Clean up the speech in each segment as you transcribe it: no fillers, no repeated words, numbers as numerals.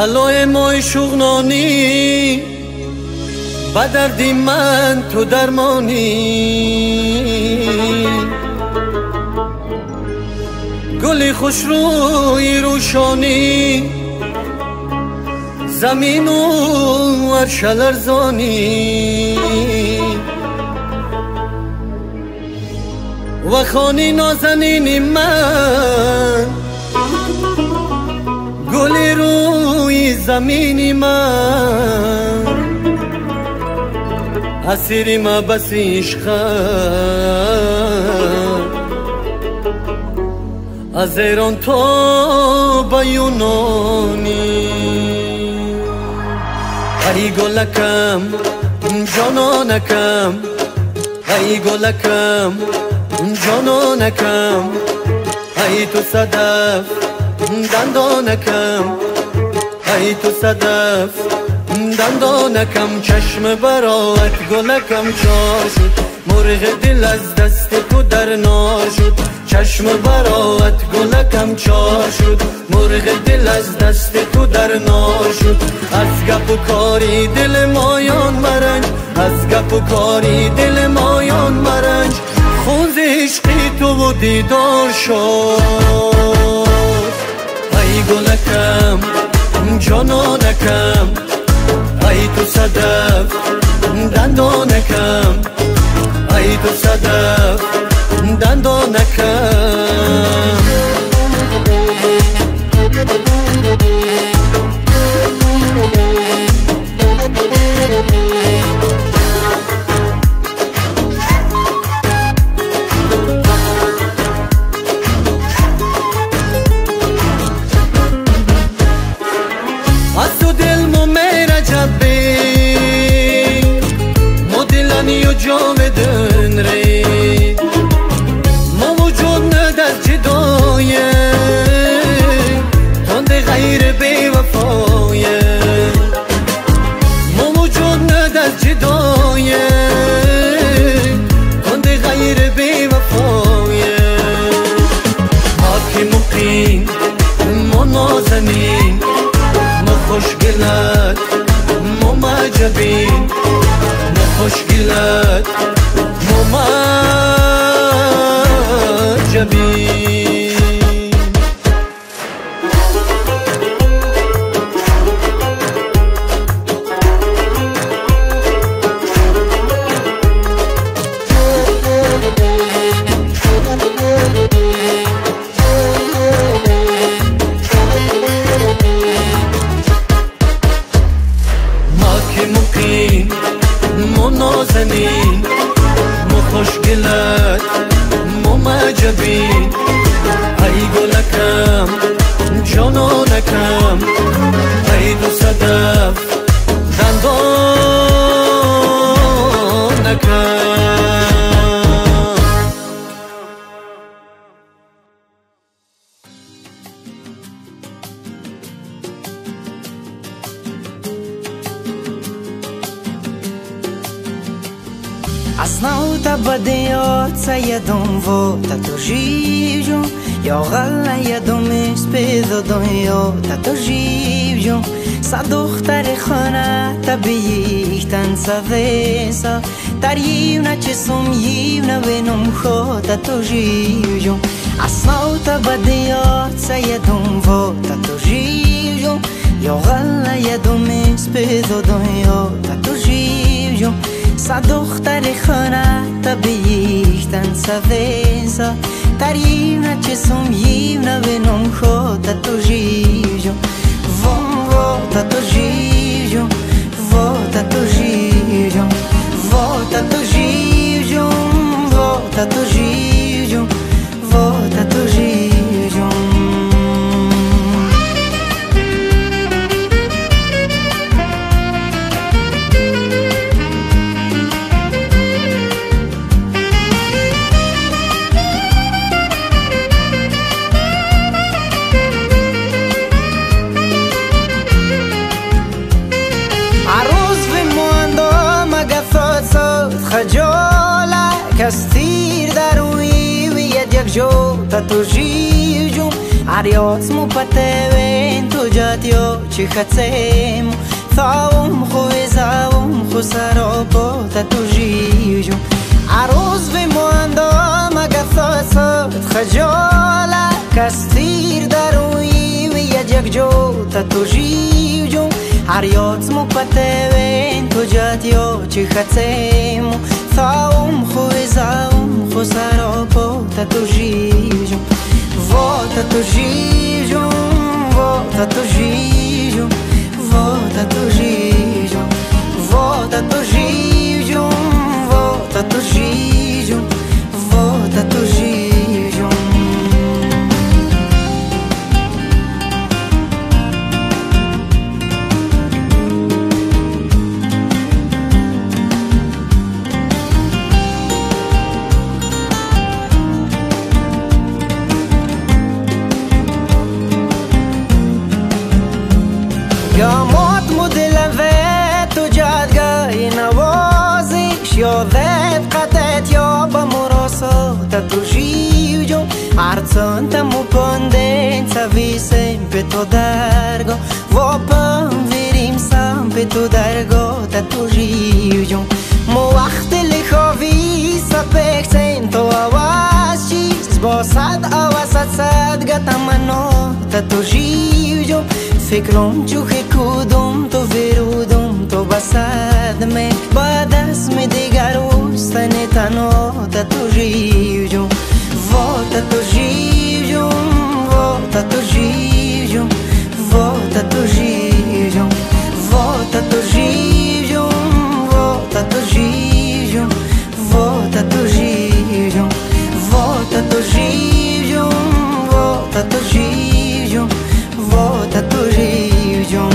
علای مای شغنانی با دردی من تو درمانی گلی خوش روی روشانی زمین و عرش لرزانی و خانی نازنین من گلی روی زمین من اسیری ما بس عشقم از ایران تا به یونانی ای گلکم جانانکم ای گلکم جانانکم ای تو صدف دندانکم ای تو صدف دندانکم چشم برات گلکم چار شد مرغ دل از دست تو در نار شد چشم برات گلکم چار شد مرغ دل از دست تو در نار شد از گپ و کاری دل مایان مرنج از گپ و کاری دل مایان مرنج خوز عشقی تو و دیدار شد ای گلکم جانانکم ای تو صدف دندانکم ای تو صدف دندانکم از تو دل مو میرجبی مو دلانی و جاودن ری مو وجود ندست جدایه تند غیر بی وفایه مو وجود ندست جدایه تند غیر بی وفایه ما که مقیم مو نازنین خوشگلت مو معجبین مو خوشگلت مو معجبین مو نازنین مو خوشگلت مو معجبین ای گلکم جانانکم ای دو صدف دندانکم А знал та бадеется я дом вот а то живу я гала я дом спеdo дом я то живу sa dochtare khana ta bichtan sa vesa tarivna che som yivna venom khota to живу а знал та бадеется я дом вот а то живу я gala я dom spedo dom я то живу sa dochtare khana ta bichtan sa vesa tarivna che som yivna venom khota to живу volta to живу volta to живу volta to живу volta to живу volta to живу خجالة كستير داروي ويد يكجو تتوجيجو Arios mu pateven tu jatio chikhatsemu Thaum khuizavum khusarabo tatujijo Aroz ve moando magathasat khajola Kastir darui ve yajagjo tatujijo Arios mu pateven tu jatio chikhatsemu Thaum khuizavum khusarabo tatujijo Volta tu gijo, volta tu gijo, volta tu gijo, volta tu gijo, volta tu gijo, volta tu gijo. Gamot mudelavet tu jadga inavozish Yovet qatet yoba moroso tatujijo Arțon tamu pondența visem pe to dargo Vopam virim sam pe to dargo tatujijo Mo achtele khavi sapeksen to awashi Zbosad awasat sad gatamano tatujijo فکرم چوخ کدوم تو ورودم تو بسد می بعد از می دیگروستن تنو تا تو جیجم و تا تو جیجم و تا تو جیجم و تا تو جیجم و تا تو جیجم و تا تو جیجم و تا تو جیجم و تا تو جیجم و تا تو جیجم Volta tu gijo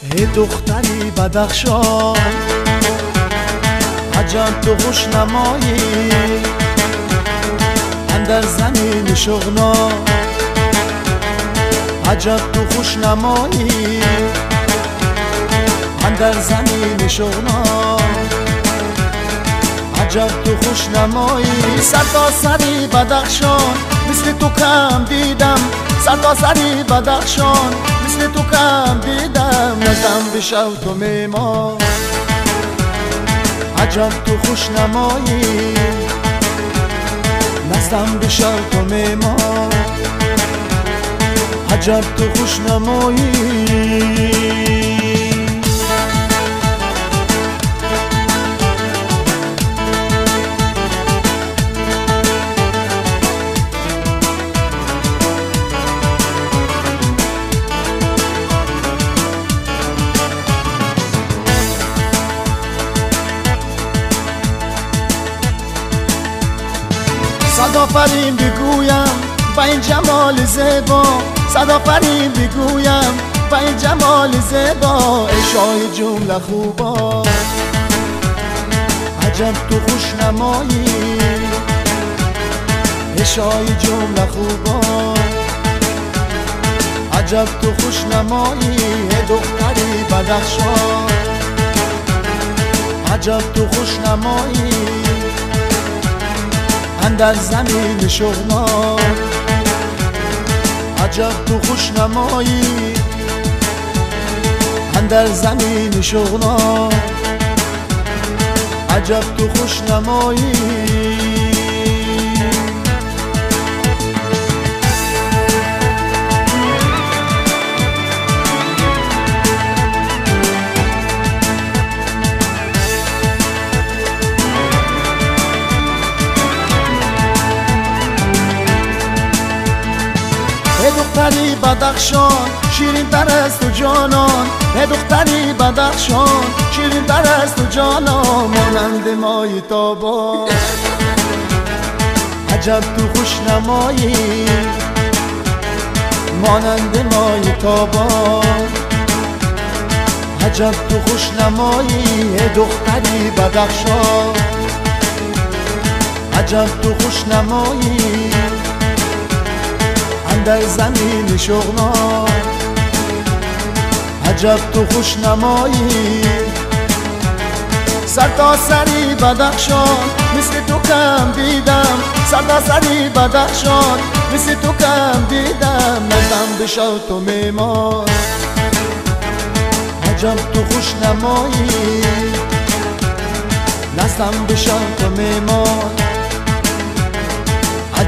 ای دختری بدخشان عجب تو خوشنمایی در زمین شغنا عجب تو خوشنمایی در زمین شغنا عجب تو خوشنمایی سر تا سری بدخشان مثل تو کم دیدم سر تا سری بدخشان مثل تو کم دیدم نزدم بشو تو میما عجب تو خوشنمایی نزدم بشو تو میما عجب تو خوشنمایی صد آفرین بگویم با این جمال زیبا صد آفرین بگویم با این جمال زیبا ای شاه جمله خوبا عجب تو خوشنمایی ای شاه جمله خوبا عجب تو خوشنمایی ای دختری بدخشان عجب تو خوشنمایی اندر زمین شغنا عجب تو خوشنمایی اندر زمین شغنا عجب تو خوشنمایی ای دختری بدخشان شیرین تر از تو جانان ای دختری بدخشان شیرین تر از تو جانان مانند مای تابان عجب تو خوشنمایی مانند مای تابان عجب تو خوشنمایی ای دختری بدخشان عجب تو خوشنمایی اندر زمین شغلان عجب تو خوشنمایی سر تا سری بدخشان مثل تو کم دیدم سر تا سری بدخشان مثل تو کم دیدم نزدم بشو تو میمان عجب تو خوشنمایی نزدم بشو تو میمان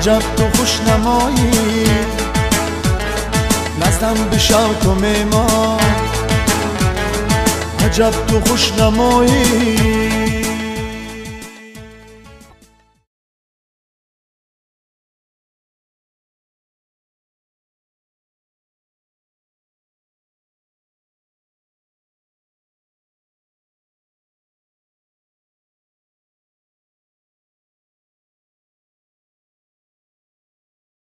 عجب تو خوشنمایی نزدم بشو تو میمان عجب تو خوشنمایی